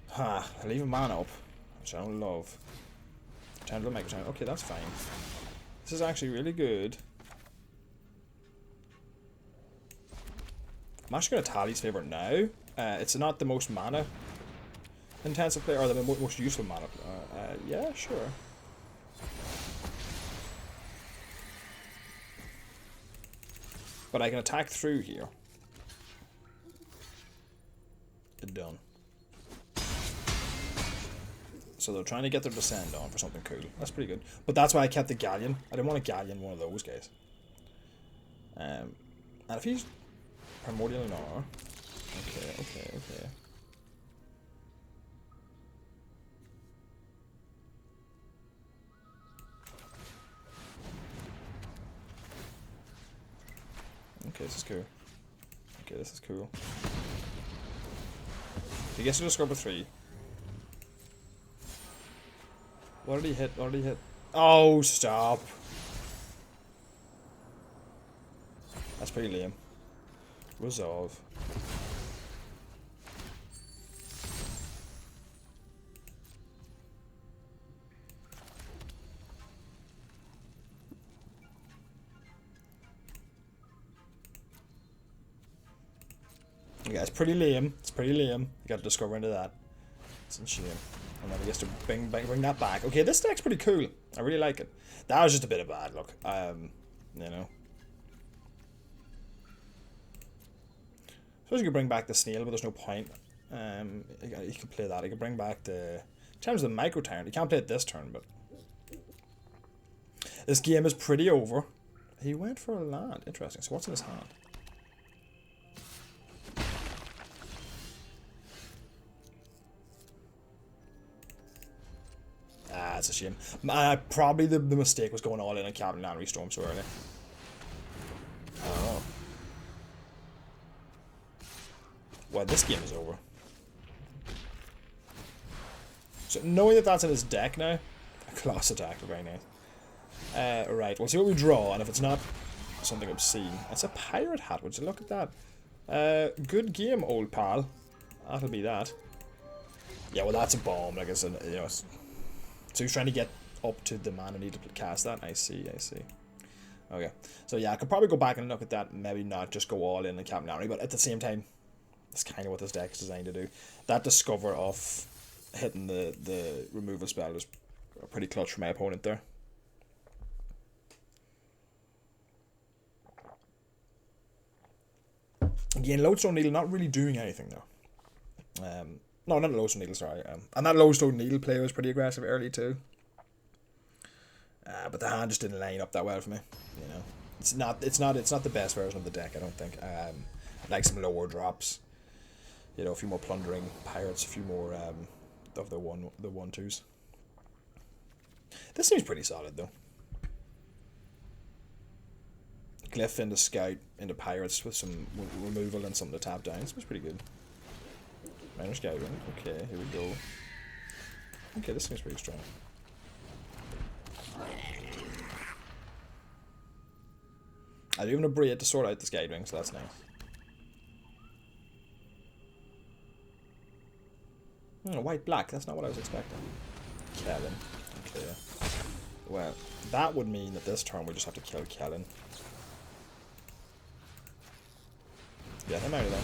Ha! Leave a mana up, which I don't love. Tendril, Mega Tendril. Okay, that's fine. This is actually really good. I'm actually going to Tally's favourite now. It's not the most mana intensive play, or the most useful mana play. Yeah, sure. But I can attack through here. Done. So they're trying to get their Descend on for something cool. That's pretty good. But that's why I kept the Galleon. I didn't want a Galleon one of those guys. And if he's Primordial Nora. Okay. Okay, this is cool. Okay, this is cool. He gets to discover 3. What did he hit? What did he hit? Oh, stop. That's pretty lame. Resolve. Yeah, it's pretty lame. It's pretty lame. You got to discover into that. It's a shame. And then he gets to bring that back. Okay, this deck's pretty cool. I really like it. That was just a bit of bad luck. You know. Suppose you could bring back the snail, but there's no point. You could play that. You could bring back the... In terms of the micro turn, you can't play it this turn, but... This game is pretty over. He went for a land. Interesting. So what's in his hand? Ah, it's a shame. Probably the mistake was going all in on Captain Land Storm so early. Oh. Well, this game is over. So knowing that that's in his deck now, a class attack, very nice. Right, we'll see what we draw, and if it's not something obscene, it's a pirate hat. Would you look at that? Good game, old pal. That'll be that. Yeah, well, that's a bomb. Like it's you know. So he's trying to get up to the mana need to cast that. I see. Okay, so yeah, I could probably go back and look at that. Maybe not just go all in and Captain Army, but at the same time, that's kind of what this deck is designed to do. That discover of hitting the removal spell is pretty clutch for my opponent there. Again, Lodestone Needle not really doing anything though. No, not a Lodestone Needle, sorry. And that Lodestone Needle play was pretty aggressive early too. But the hand just didn't line up that well for me. You know, it's not the best version of the deck, I don't think. I'd like some lower drops. you know, a few more plundering pirates, a few more of the 1/2s. This seems pretty solid though. Glyph into scout into pirates with some removal and something to tap down. This was pretty good. Minor scouting. Okay, here we go. Okay, this seems pretty strong. I do have a braid to sort out the Skywing, so that's nice. White black, that's not what I was expecting. Kellen. Okay. Well, that would mean that this turn we just have to kill Kellen. Get him out of there.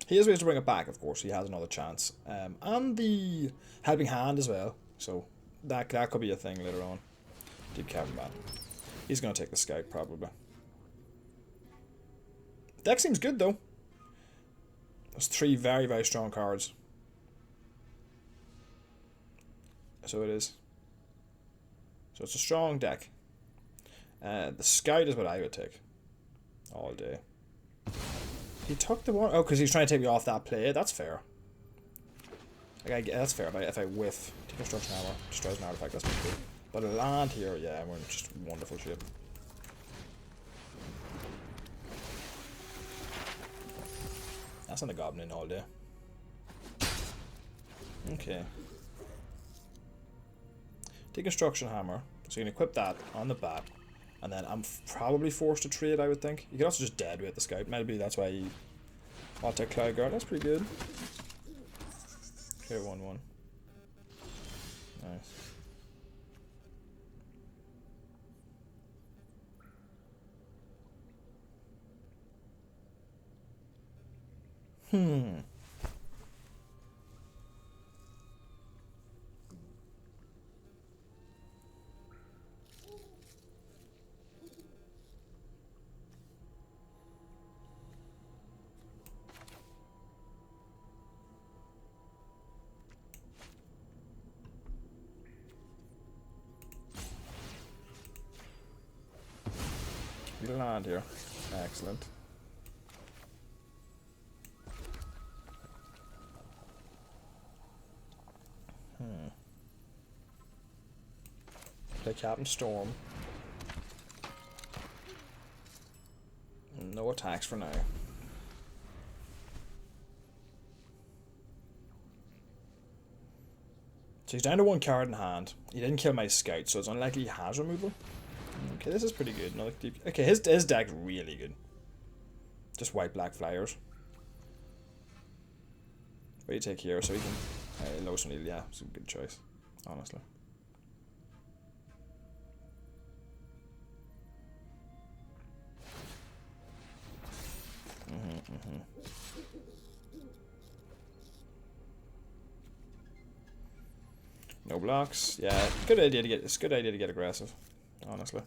He has ways to bring it back, of course. He has another chance. And the helping hand as well. So that could be a thing later on. Deep Cavern Man. He's going to take the scout, probably. Deck seems good, though. There's 3 very, very strong cards. So it is. So it's a strong deck. The scout is what I would take. All day. He took the one. Oh, because he's trying to take me off that play. That's fair. Like, that's fair. If I whiff, take construction hammer, destroys an artifact. That's pretty cool. But a land here, yeah, we're in just wonderful shape. That's on the goblin all day. Okay. Take construction hammer. So you can equip that on the bat. And then I'm probably forced to trade, I would think. You could also just dead weight the scout. Maybe that's why you... I'll take Cloud Guard. That's pretty good. Okay, 1/1. Nice. Land here. Excellent. Play Captain Storm. No attacks for now. So he's down to 1 card in hand. He didn't kill my scout, so it's unlikely he has removal. Okay, this is pretty good. Another deep... Okay, his deck's really good. Just white black flyers. What do you take here so he can... Lois O'Neill, yeah, it's a good choice, honestly. No blocks. Yeah, it's a good idea to get aggressive, honestly.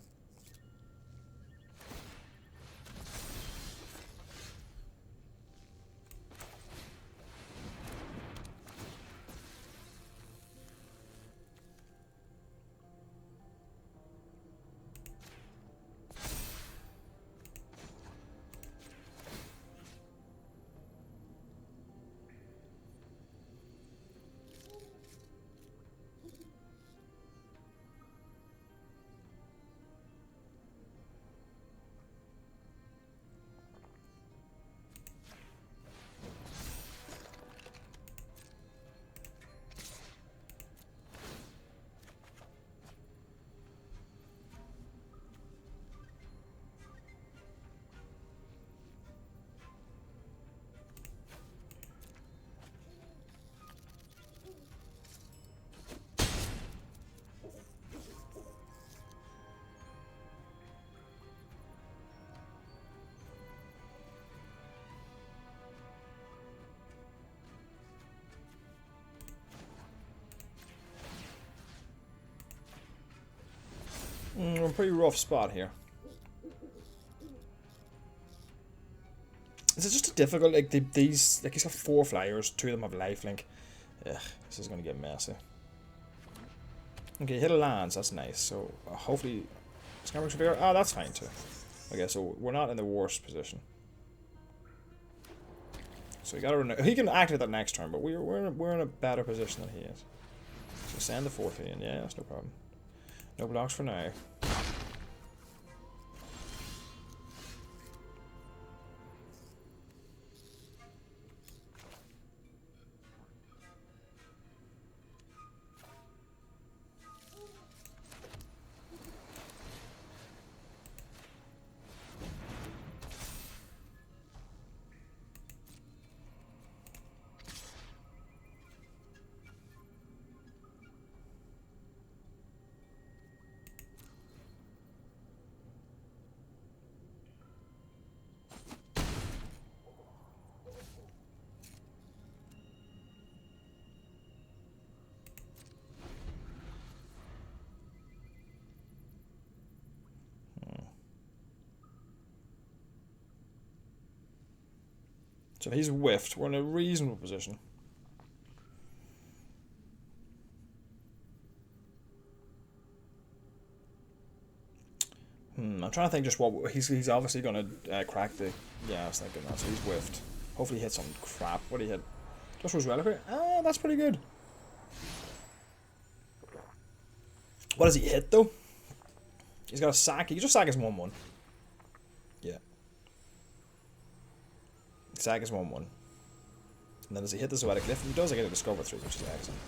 A pretty rough spot here. Is it just a difficult, like, these, like, he's got 4 flyers, 2 of them have lifelink. Ugh, this is going to get messy. Okay, hit a lands, that's nice. So, hopefully, Scammer Surveyor. Ah, that's fine too. Okay, so we're not in the worst position. So he got to he can activate that next turn, but we're in a better position than he is. So send the 4th in. Yeah, that's no problem. No blocks for now. So if he's whiffed, we're in a reasonable position. I'm trying to think just what he's obviously going to crack the. Yeah, I was thinking that. So he's whiffed. Hopefully he hits some crap. What did he hit? Just was Reliquary. Ah, that's pretty good. What does he hit though? He's got a sack. He can just sack his 1/1. Yeah. Sack is 1/1. And then does he hit the Zoetic Lift? He does. I get a Discover 3, which is excellent.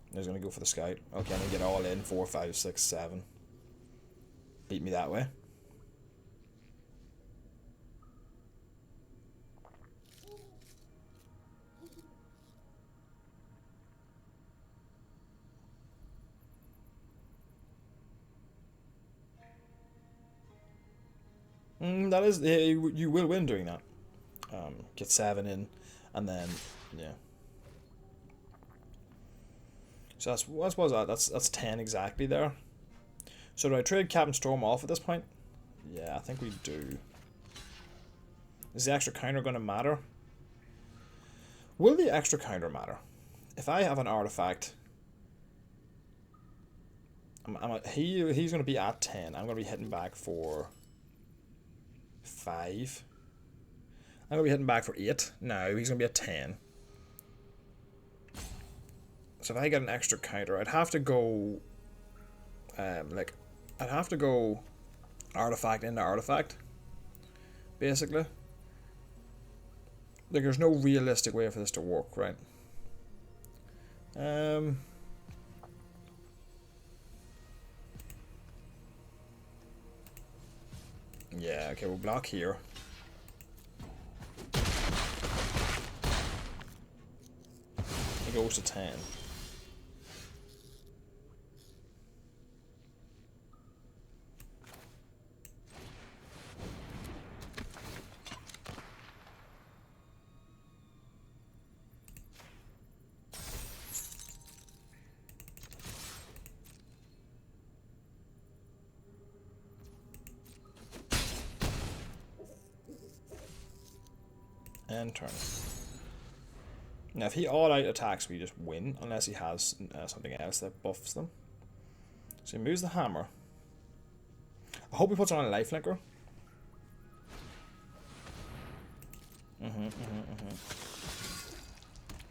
And he's going to go for the Scout. Okay, I'm going to get all in. 4, 5, 6, 7. Beat me that way. That is, you will win doing that. Get 7 in, and then yeah. So what was that? That's 10 exactly there. So do I trade Captain Storm off at this point? Yeah, I think we do. Is the extra counter going to matter? Will the extra counter matter? If I have an artifact, he's going to be at 10. I'm going to be hitting back for 5. I'm going to be hitting back for 8. No, he's going to be at 10. So if I get an extra counter, I'd have to go I'd have to go artifact into artifact, basically. Like, there's no realistic way for this to work, right? Yeah, okay, we'll block here. It goes to 10. And turn. Now if he all-out attacks, we just win, unless he has something else that buffs them. So he moves the hammer. I hope he puts on a lifelinker.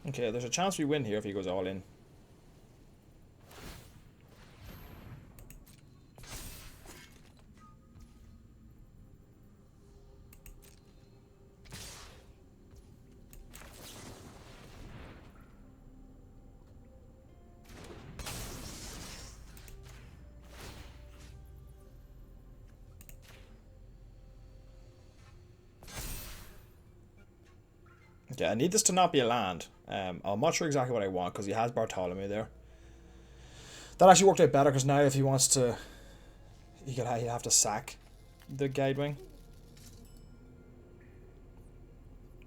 Okay, there's a chance we win here if he goes all in. Yeah, I need this to not be a land. I'm not sure exactly what I want because he has Bartholomew there. That actually worked out better because now if he wants to, he'd have to sack the Guidewing.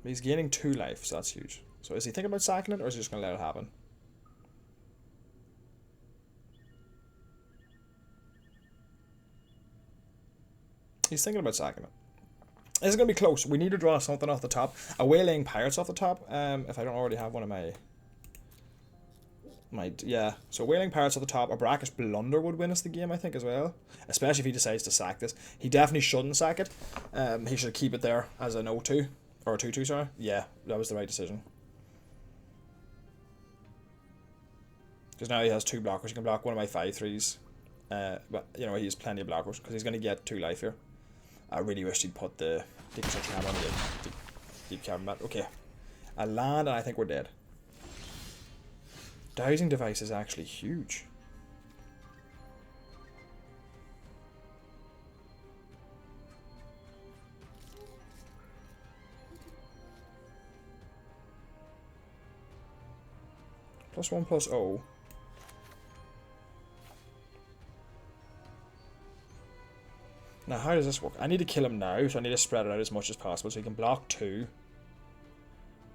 But he's gaining 2 life, so that's huge. So is he thinking about sacking it, or is he just going to let it happen? He's thinking about sacking it. This is going to be close. We need to draw something off the top. A Waylaying Pirates off the top, if I don't already have one of my... Yeah. So Wailing Pirates at the top. A Brackish Blunder would win us the game, I think, as well. Especially if he decides to sack this. He definitely shouldn't sack it. He should keep it there as an 0-2. Or a 2-2, sorry. Yeah, that was the right decision. Because now he has 2 blockers. He can block one of my 5/3s. But, you know, he has plenty of blockers. Because he's going to get 2 life here. I really wish he'd put the deep construction hammer on the deep cavern mat. Okay. A land, and I think we're dead. Dowsing device is actually huge. +1/+0. Now, how does this work? I need to kill him now, so I need to spread it out as much as possible so he can block 2.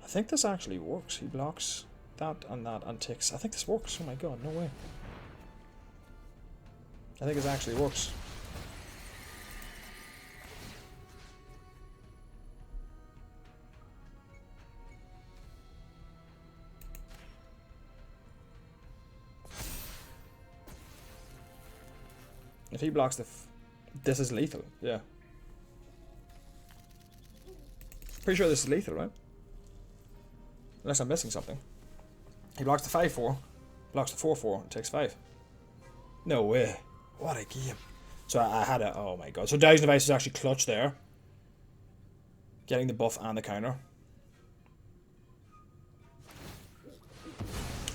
I think this actually works. He blocks that and takes... I think this works. Oh my god, no way. I think this actually works. If he blocks the... This is lethal, yeah. Pretty sure this is lethal, right? Unless I'm missing something. He blocks the 5/4, blocks the 4/4, and takes 5. No way. What a game. So I had a... Oh my god. So Dowsing Device is actually clutch there. Getting the buff and the counter.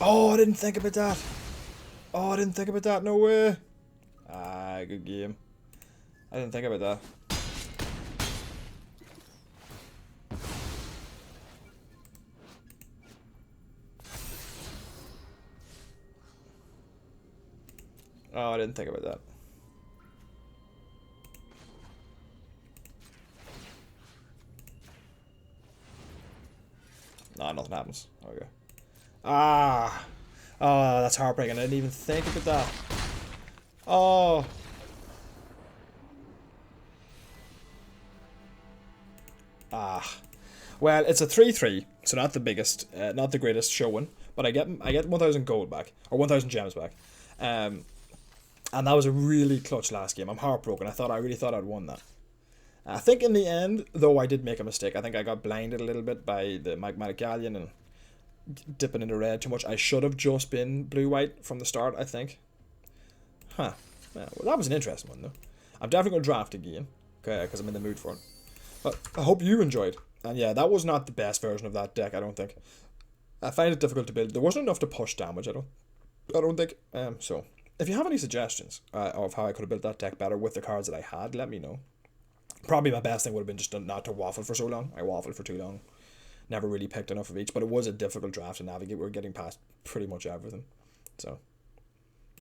Oh, I didn't think about that. Oh, I didn't think about that. No way. Ah, good game. I didn't think about that. Oh, I didn't think about that. Nah, nothing happens. Okay. Ah! Oh, that's heartbreaking. I didn't even think about that. Oh! Ah. Well, it's a 3-3, so not the biggest, not the greatest showing, but I get 1,000 gold back, or 1,000 gems back. And that was a really clutch last game. I'm heartbroken. I really thought I'd won that. I think in the end, though, I did make a mistake. I think I got blinded a little bit by the Magmatic Galleon and dipping into red too much. I should have just been blue-white from the start, I think. Huh. Yeah, well, that was an interesting one, though. I'm definitely going to draft again, okay, because I'm in the mood for it. But I hope you enjoyed. And yeah, that was not the best version of that deck, I don't think. I find it difficult to build. There wasn't enough to push damage, I don't think. So, if you have any suggestions of how I could have built that deck better with the cards that I had, let me know. Probably my best thing would have been just not to waffle for so long. I waffled for too long. Never really picked enough of each, but it was a difficult draft to navigate. We were getting past pretty much everything. So,